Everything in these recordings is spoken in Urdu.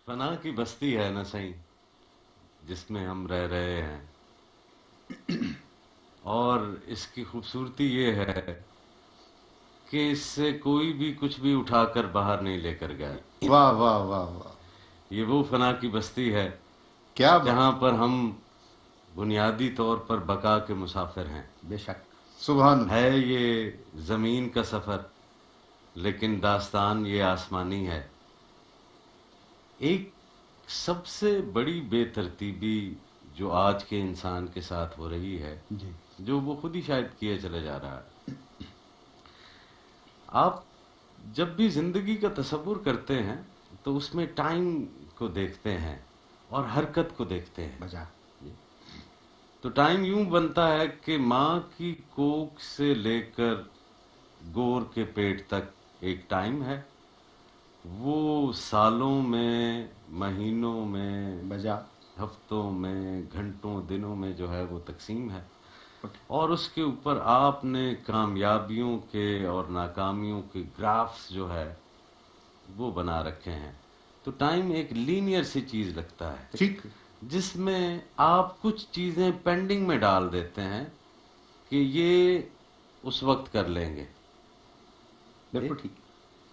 فنا کی بستی ہے نا صحیح جس میں ہم رہ رہے ہیں، اور اس کی خوبصورتی یہ ہے کہ اس سے کوئی بھی کچھ بھی اٹھا کر باہر نہیں لے کر گیا. واہ واہ واہ واہ، یہ وہ فنا کی بستی ہے کیا بات. جہاں پر ہم بنیادی طور پر بقا کے مسافر ہیں. بے شک، سبحان اللہ. ہے یہ زمین کا سفر لیکن داستان یہ آسمانی ہے. ایک سب سے بڑی بے ترتیبی جو آج کے انسان کے ساتھ ہو رہی ہے، جی جو وہ خود ہی شاید کیے چلے جا رہا ہے. آپ جب بھی زندگی کا تصور کرتے ہیں تو اس میں ٹائم کو دیکھتے ہیں اور حرکت کو دیکھتے ہیں. بجا. تو ٹائم یوں بنتا ہے کہ ماں کی کوکھ سے لے کر گور کے پیٹ تک ایک ٹائم ہے، وہ سالوں میں، مہینوں میں، بجا. ہفتوں میں، گھنٹوں، دنوں میں جو ہے وہ تقسیم ہے. اور اس کے اوپر آپ نے کامیابیوں کے اور ناکامیوں کے گرافس جو ہے وہ بنا رکھے ہیں. تو ٹائم ایک لینئر سی چیز لگتا ہے ٹھیک. جس میں آپ کچھ چیزیں پینڈنگ میں ڈال دیتے ہیں کہ یہ اس وقت کر لیں گے. بالکل ٹھیک.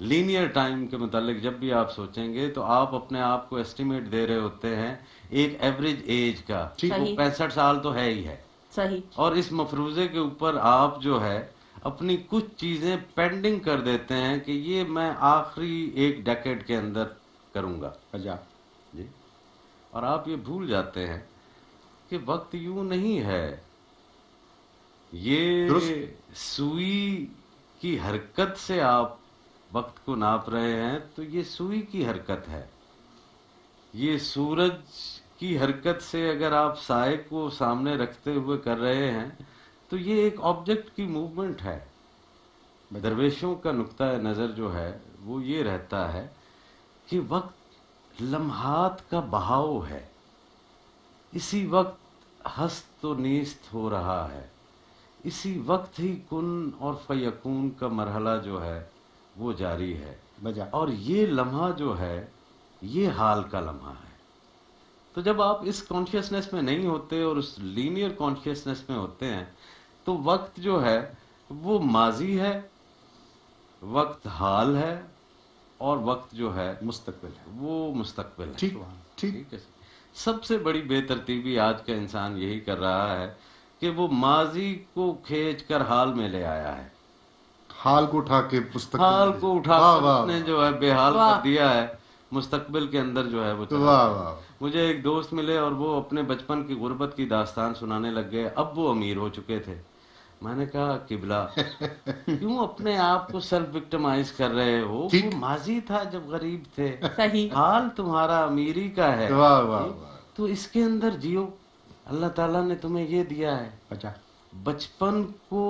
لینئر ٹائم کے متعلق جب بھی آپ سوچیں گے تو آپ اپنے آپ کو ایسٹیمیٹ دے رہے ہوتے ہیں ایک ایوریج ایج کا. وہ 65 سال تو ہے ہی ہے. صحیح. اور اس مفروضے کے اوپر آپ جو ہے اپنی کچھ چیزیں پینڈنگ کر دیتے ہیں کہ یہ میں آخری ایک ڈیکیڈ کے اندر کروں گا. بجا. جی. اور آپ یہ بھول جاتے ہیں کہ وقت یوں نہیں ہے. یہ سوئی کی حرکت سے آپ وقت کو ناپ رہے ہیں تو یہ سوئی کی حرکت ہے. یہ سورج کی حرکت سے اگر آپ سائے کو سامنے رکھتے ہوئے کر رہے ہیں تو یہ ایک آبجیکٹ کی موومنٹ ہے. درویشوں کا نقطہ نظر جو ہے وہ یہ رہتا ہے کہ وقت لمحات کا بہاؤ ہے. اسی وقت ہست و نیست ہو رہا ہے. اسی وقت ہی کن اور فیکون کا مرحلہ جو ہے وہ جاری ہے. بجا. اور یہ لمحہ جو ہے یہ حال کا لمحہ ہے. تو جب آپ اس کانشیسنس میں نہیں ہوتے اور اس لینئر کانشیسنس میں ہوتے ہیں تو وقت جو ہے وہ ماضی ہے، وقت حال ہے، اور وقت جو ہے مستقبل ہے، وہ مستقبل ہے. ٹھیک ٹھیک. ٹھیک ہے. سب سے بڑی بے ترتیبی آج کا انسان یہی کر رہا ہے کہ وہ ماضی کو کھینچ کر حال میں لے آیا ہے. حال کو اٹھا کے مستقبل، حال کو اٹھا واہ کر واہ اس نے واہ. جو ہے بے حال کر دیا ہے. مستقبل کے اندر جو ہے وہ چلا واہ گیا. واہ. مجھے ایک دوست ملے اور وہ اپنے بچپن کی غربت کی داستان سنانے لگ گئے. اب وہ امیر ہو چکے تھے. میں نے کہا قبلہ کیوں اپنے آپ کو سیلف وکٹمائز کر رہے ہو؟ وہ ماضی تھا جب غریب تھے. صحیح. حال تمہارا امیری کا ہے. واہ واہ واہ. تو اس کے اندر جیو. اللہ تعالیٰ نے تمہیں یہ دیا ہے. اچھا. بچپن کو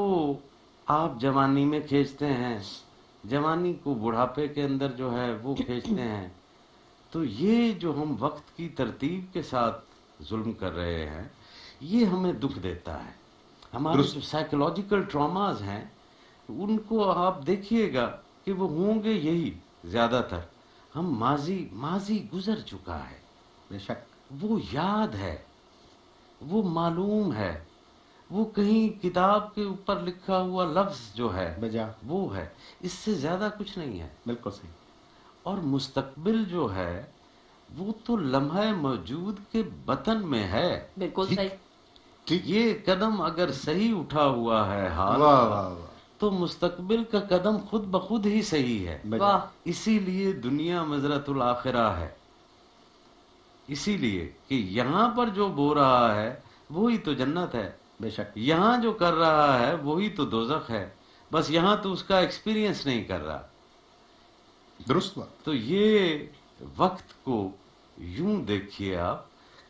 آپ جوانی میں کھینچتے ہیں، جوانی کو بڑھاپے کے اندر جو ہے وہ کھینچتے ہیں. تو یہ جو ہم وقت کی ترتیب کے ساتھ ظلم کر رہے ہیں یہ ہمیں دکھ دیتا ہے. ہمارے جو سائیکولوجیکل ٹراماز ہیں ان کو آپ دیکھیے گا کہ وہ ہوں گے یہی زیادہ تر. ہم ماضی گزر چکا ہے. بے شک. وہ یاد ہے، وہ معلوم ہے، وہ کہیں کتاب کے اوپر لکھا ہوا لفظ جو ہے بجا. وہ ہے. اس سے زیادہ کچھ نہیں ہے. بالکل صحیح. اور مستقبل جو ہے وہ تو لمحہ موجود کے بطن میں ہے. بالکل صحیح. یہ قدم اگر صحیح اٹھا ہوا ہے حال واہ کا واہ واہ. تو مستقبل کا قدم خود بخود ہی صحیح ہے. واہ. اسی لیے دنیا مزرعۃ الآخرہ ہے. اسی لیے کہ یہاں پر جو بو رہا ہے وہی تو جنت ہے. بے شک. یہاں جو کر رہا ہے وہی تو دوزخ ہے. بس یہاں تو اس کا ایکسپیرینس نہیں کر رہا. درست بات. تو یہ وقت کو یوں دیکھیے آپ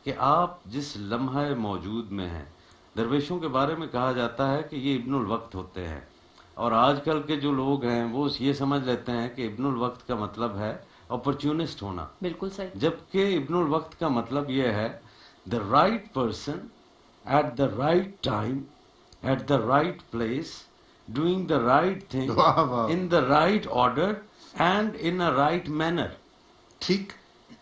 کہ آپ جس لمحہ موجود میں ہیں. درویشوں کے بارے میں کہا جاتا ہے کہ یہ ابن الوقت ہوتے ہیں، اور آج کل کے جو لوگ ہیں وہ یہ سمجھ لیتے ہیں کہ ابن الوقت کا مطلب ہے اپرچونسٹ ہونا. بالکل صحیح. جبکہ ابن الوقت کا مطلب یہ ہے the right person at the right time at the right place doing the right thing in the right order and in a right manner. ٹھیک.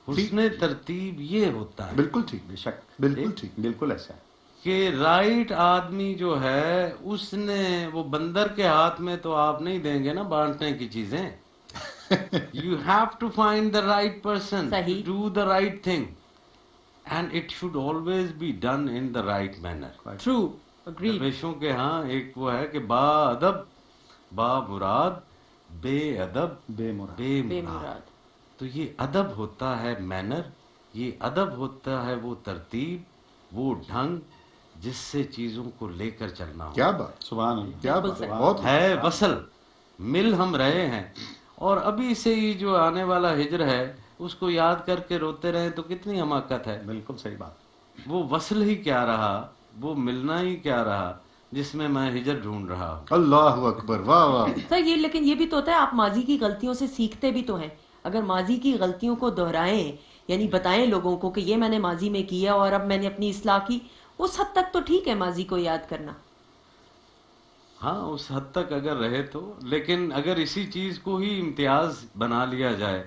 حسن ترتیب یہ ہوتا ہے بالکل ٹھیک، بے شک، بالکل ٹھیک، بالکل ایسا ہے. کہ رائٹ آدمی جو ہے اس نے وہ بندر کے ہاتھ میں تو آپ نہیں دیں گے نا بانٹنے کی چیزیں. You have to find the right person صحیح. Do the right thing and it should always be done in the right manner. True agreed. درویشوں کے ہاں ایک وہ ہے کہ با ادب با مراد بے ادب بے مراد. بے بے مراد. مراد. تو یہ ادب ہوتا ہے مینر، یہ ادب ہوتا ہے وہ ترتیب، وہ ڈھنگ جس سے چیزوں کو لے کر چلنا ہو. کیا بات، سبحان اللہ. کیا بالکل بات، صحیح. بہت ہے وصل، مل ہم رہے ہیں، اور ابھی سے ہی جو آنے والا ہجر ہے اس کو یاد کر کے روتے رہیں تو کتنی حماقت ہے. بالکل صحیح بات. وہ وصل ہی کیا رہا، وہ ملنا ہی کیا رہا جس میں میں ہجر ڈھونڈ رہا ہوں. اللہ اکبر، واہ واہ. سر یہ لیکن یہ بھی تو ہوتا ہے، آپ ماضی کی غلطیوں سے سیکھتے بھی تو ہیں. اگر ماضی کی غلطیوں کو دہرائیں، یعنی بتائیں لوگوں کو کہ یہ میں نے ماضی میں کیا اور اب میں نے اپنی اصلاح کی، اس حد تک تو ٹھیک ہے ماضی کو یاد کرنا. ہاں اس حد تک اگر رہے تو، لیکن اگر اسی چیز کو ہی امتیاز بنا لیا جائے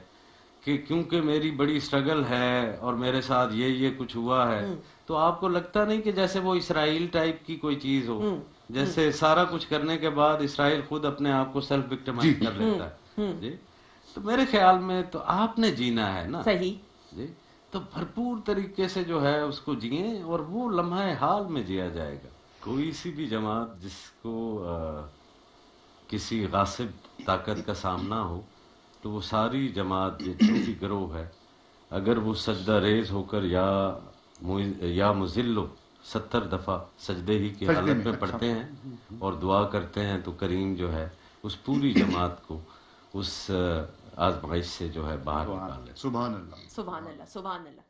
کہ کیونکہ میری بڑی اسٹرگل ہے اور میرے ساتھ یہ کچھ ہوا ہے، تو آپ کو لگتا نہیں کہ جیسے وہ اسرائیل ٹائپ کی کوئی چیز ہو، جیسے سارا کچھ کرنے کے بعد اسرائیل خود اپنے آپ کو سیلف وکٹمائز کر لیتا ہے. جی تو میرے خیال میں تو آپ نے جینا ہے نا. صحیح. جی تو بھرپور طریقے سے جو ہے اس کو جئیں، اور وہ لمحہ حال میں جیا جائے گا. کوئی سی بھی جماعت جس کو کسی غاصب طاقت کا سامنا ہو، تو وہ ساری جماعت جو بھی گروہ ہے، اگر وہ سجدہ ریز ہو کر یا مذل 70 دفعہ سجدے ہی کی سجدے حالت میں میں، پڑھتے ہیں اور دعا کرتے ہیں، تو کریم جو ہے اس پوری جماعت کو اس آزمائش سے جو ہے باہر نکال لیتا ہے. سبحان اللہ. سبحان اللہ. سبحان اللہ.